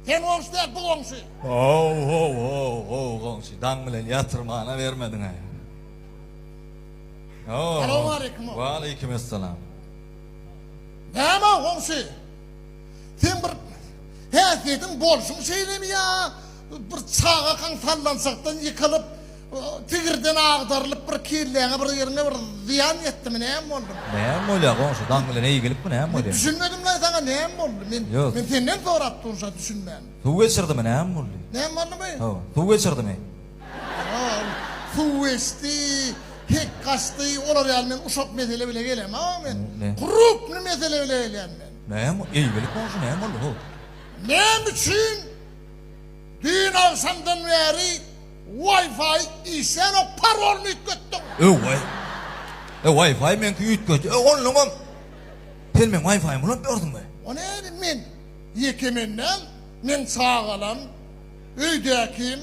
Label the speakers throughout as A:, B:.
A: Sen komşu değil, bu komşu.
B: Komşu, dangılen yatırmağına vermedin ha.
A: Selamun aleyküm.
B: Ve aleykümselam.
A: Ne ama komşu? Sen bir hefiyetin bolşun şeyle mi ya? Bir çağa kan sallansaktan yıkılıp, tigirden ağdarılıp bir kirliğine bir yerine bir ziyan etti mi? Neyem oldu?
B: Neyem oluyor komşu? Dangılen iyi gelip mi neyem oluyor?
A: Düşünmedim lan sana neyem oldu?
B: Yok.
A: Ben senden sonra attığınca düşünmem.
B: Su geçirdi mi neyem oluyor?
A: Neyem oldu mu?
B: Su geçirdi mi?
A: Su esti, hek kastı, olar yani ben uşak mesele bile gelem ama ben.
B: Ne?
A: Kuruplu mesele bile gelem ben.
B: Neyem oluyor? İyi gelip komşu neyem oluyor?
A: Ne için? Dün akşamdan beri Wi-Fi isen o parolunu yüklettin.
B: Wi-Fi men ki yutkötü. Oğlum sen men Wi-Fi mi lan gördün mü?
A: O ne men? Yekemenden men sağalan, öydəkim,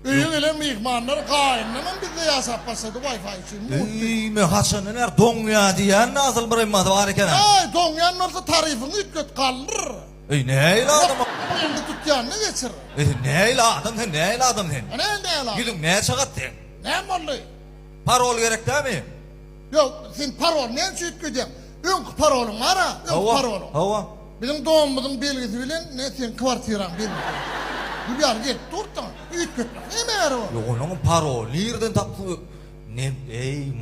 A: öyün ele mihmanlar qayınlanan bizde yasap başladı Wi-Fi için.
B: Men haçan neler donya diyen nasıl bir immadı var iken?
A: Ay donyanın olsa tarifini yüklet kalır.
B: Neyle adam?
A: Şimdi tutyanını geçir.
B: Neyle adam sen? Neyle adam sen?
A: O ne lan?
B: Gidin neye çıkarttın?
A: Ne mollu?
B: Parol gerek değil mi?
A: Yok sen parol ne için yükleyeceğim? Ön parolun var ha, ön parolun.
B: Hava.
A: Bizim doğumumuzun belgesi bilen ne sen kvartiran belgesi. Bu bir yer git dur da yüklet. Ne meğer o?
B: Yok onun parol nereden taptı? Ne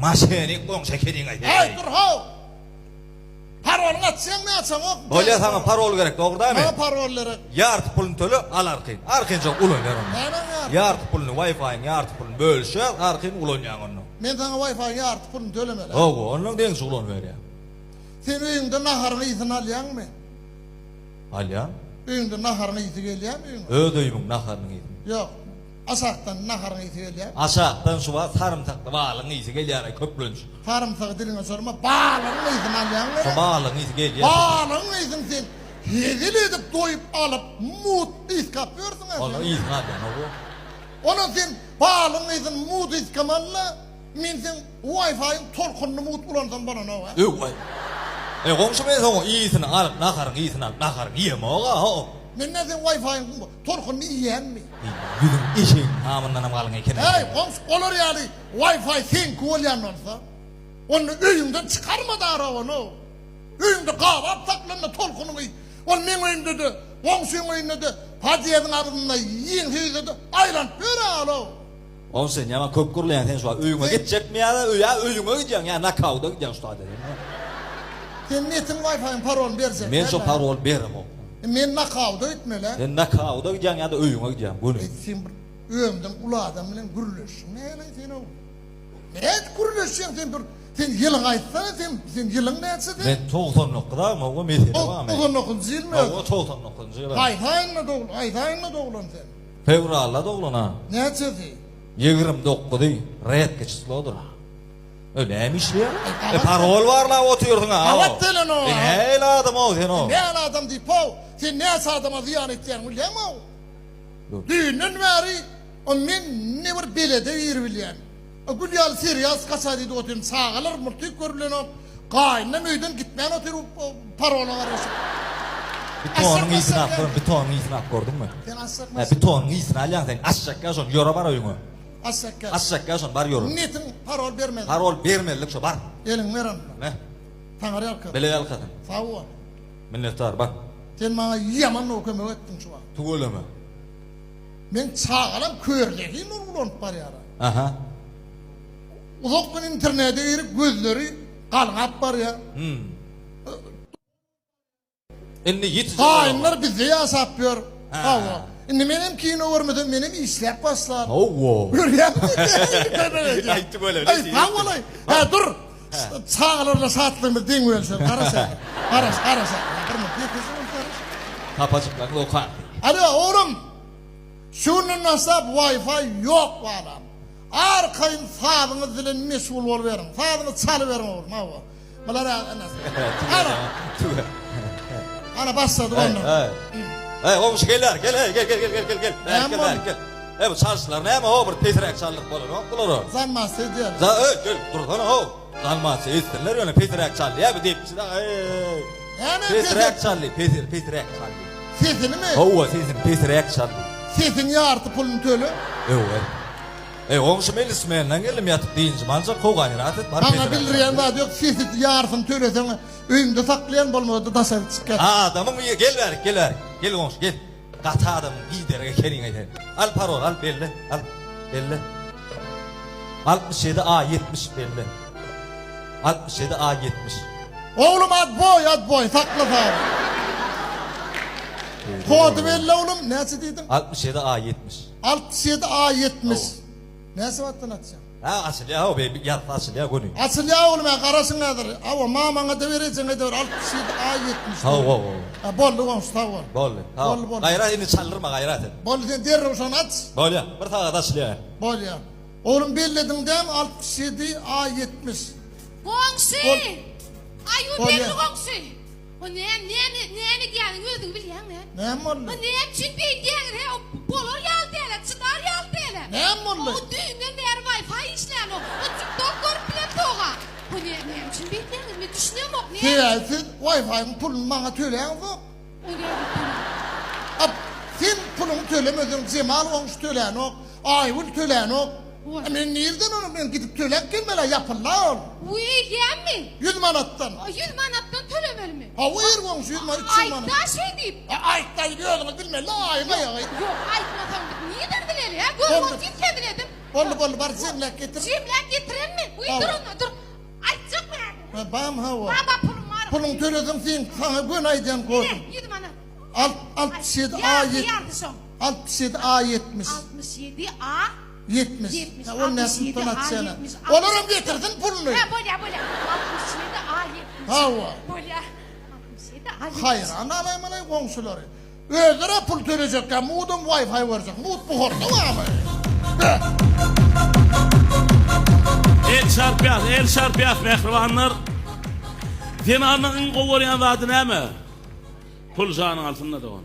B: maşenik kon şekerin ay.
A: Hey dur ha. Parolun açsan ne açsan o?
B: Öyle sana parol gerek doğru değil mi?
A: Ne parolları?
B: Yart pulun tölü al arkayın. Arkayınca ulun ver onu.
A: Ne lan?
B: Yart pulunu Wi-Fi'nin yart pulunu bölüşer arkayın ulun yan onu.
A: Ben sana Wi-Fi'yi artık bunu tölemeli.
B: Onun den ulun ver ya.
A: Sen öyünde naharını izin alyan mı?
B: Al ya.
A: Öyünde naharını izin gelyan mı?
B: Ödeyimün naharını gidin.
A: Yok. Asaktan naharını izin gelyan.
B: Aşağıdan suva sarımsaklı bağlığın iyisi gel yani köplünç.
A: Sarımsağı diline sorma. Bağlarını izin alyan mı?
B: Bağlığın iyisi gel ya.
A: Bağlarını izin sen. Hezil edip doyup alıp mut iz kapıyorsun.
B: Onu iyisi al yani o.
A: Onun sen bağlarını izin mut iz kamanla. Min sen Wi-Fi'nin torkununu mut ulansan bana ne var?
B: Yok vay. Komşu ben sana iyisini al, nakarın iyisini al, nakarın yiyeme oğa.
A: Men ne sen Wi-Fi'nin torkununu yiyen mi?
B: Yüzün işin hamından bağlığın ekene.
A: Hey komşu olur yani Wi-Fi sen kuvalyan olsa. Onu öyünden çıkarma da ara onu. Öyünde kahvaltı taklarına torkununu yiy. Onu men öyünde de, komşunun öyünde de, Hadiye'nin ardında yiyin hüyde de ayran böyle alo.
B: Oğlum sen yaman köp kurulayan sen şu an öyüme gidecek mi ya? Öyüme gideceksin ya, nakavda gideceksin şu an dedim.
A: Sen netin Wi-Fi'nin parolunu vereceksin.
B: Men şu parol veririm o.
A: Men nakavda etmeli.
B: Sen nakavda gideceksin ya da öyüme gideceksin bunu.
A: Sen öyümden ulu adam bilen gürülürsün. Ne lan sen o? Ne gürülürsün sen dur. Sen yılın aytsana sen yılın ne etsin?
B: Ben 90 mı o mesele var mı?
A: O nokun zilmi.
B: O 90 zilmi.
A: Aytayınla doğulun, aytayınla doğulun sen.
B: Fevral'la doğulun ha.
A: Ne etsin?
B: 29 değil, reyet geçişli odur. Öyleymiş ya. Parol var la oturuyordun ha.
A: Kavat delen o.
B: Ne adam o sen o?
A: Ne adam deyip o. Sen ne adama ziyan ettiğin bilyen mi o?
B: Yok.
A: Düğünün veri, o men ne bir belede yeri bilyen. O gülyal Siriyas kasadıydı oturun sağılır mırtık görülen o. Kayınla meydan gitmeyen oturun parola arası.
B: Bir tonun iyisini akkordun, bir tonun iyisini akkordun mu?
A: Sen asak mısın?
B: Bir tonun iyisini alacaksın sen. Aşacak ya son, yora var oyunu.
A: Asak gel.
B: Aşacak ya son, var yorum.
A: Netin parol vermedi.
B: Parol vermelilik şu, var.
A: Elin veren.
B: Ne?
A: Tanrı yakın.
B: Bele yalkadın.
A: Sağ ol.
B: Minnettar bak.
A: Sen bana yaman okumu ettin şu an.
B: Tuğulu mu?
A: Ben sağlam körleğin ulanıp var yara.
B: Aha.
A: Uzak bir internete girip gözleri kalngap var ya.
B: Şimdi yitici.
A: Hainler bize yasapıyor. Hava. Şimdi benim kino görmedim, benim işlep baslar. Görüyor musun?
B: Ayıttı böyle.
A: Ay tamam olay. Ha dur. Sağlarla saatlığımı den ölsün. Arasa. Arasa.
B: Kapacıklarla okan.
A: Alo oğlum. Şunun nasıl Wi-Fi yok adam. Arkayın sağlığını dilin mesul ol verin. Sağlığını çalıverin oğlum. Hava. Bunlar ana. Ana başladı ondan.
B: Hey komşu gel. Hey bu çarşılar ne ama o bir petrek çarlık olur o. Olur o.
A: Zanmaz ediyor.
B: Gel dur sana o. Zanmaz isterler öyle petrek çarlı ya bir deyip işte. Petrek çarlı.
A: Sesini mi?
B: Hova sizin pesirek çaldı.
A: Sesin yartı pulun tölü.
B: Evet. Oňşum elismenden gelim yatıp deyince ancak kogan rahat bar
A: Bana bildiren var yok sesi yartın tölesene. Öýünde saklayan bolmadı da sen çıkar.
B: Adamım gel ver. Gel oňş gel. Gata adamın giderge kerin ayda. Al parol al belli. Al belli. 67 A70 belli. 67 A70.
A: Oğlum ad boy sakla sağ. Kodu belli oğlum. Nesi dedim?
B: 67 A70.
A: 67 A70. Nesi vattın atacağım?
B: Ha asıl ya o be yat asıl ya gonu.
A: Asıl ya oğlum ya karasın nedir? Ama mamana da vereceksin nedir? 67 A70.
B: Ha.
A: Bollu olmuş tavır.
B: Bol.
A: Bol.
B: Gayrat ini çaldırma gayrat.
A: Bollu sen derre olsan at.
B: Bol ya. Bir tağa da asıl ya.
A: Bol ya. Oğlum belledin dem 67 A70.
C: Gongsi!
A: Ol-
C: Ayu
A: Ol
C: belli
A: ya.
C: gongsi! O neyini gelin özün bilýän ne?
A: Ne mollu?
C: O neyim çünbeýin gelin he o bolor yal dele, çıdar yal dele.
A: Ne mollu?
C: O düğünden beri Wi-Fi işlän o. O doktor bilen toga. O neyim çünbeýin gelin mi düşünýär ok ne?
A: Siz Wi-Fi'nin pulunu bana töleyen yok.
C: O neyim
A: Ab, sen pulunu tölemedin, Cemal olmuş töleyen yok. Ayvul töleyen yok.
C: Oy.
A: Ben nereden onu ben gidip tölen gelmeler yapırlar oğlum.
C: Bu yiyen mi?
A: 100 manattan.
C: O 100 manattan tölemeli mi?
A: Ha uyur olmuş 100 manat, 300 manat.
C: Ayda şey deyip.
A: Ayıkta gidiyordunuz bilmem la ayma ya.
C: Yok aytmasam niye derdileri ya?
A: Oldu.
C: Görmez git kendiledim.
A: Bollu bari zemle getir.
C: Cimlen getiren mi? Uy
A: Tamam.
C: dur onu dur. Aytacak mı yani?
A: Ha, bam ha var.
C: Baba pulum var.
A: Pulun töledim sen sana gün aydan koydum.
C: Ne? 7 manat.
A: 67
C: Yardı
A: A70.
C: yardı son.
A: 67 A70.
C: 67 A.
A: 70.
C: 70,
A: Ha, o nesin
C: 67
A: tanat
C: A,
A: sana.
C: 70,
A: Olurum getirdin pulunu.
C: Ha böyle. 67 A 70.
A: Ha var.
C: Böyle. 67 A 70.
A: Hayır, analayım alayım komşuları. Özüre pul törecekken muğdum Wi-Fi verecek. Muğd bu hortu var mı?
D: El çarpıyat mehribanlar. Dinarının kovuyan vaadi ne mi? Pul zağının altında da on.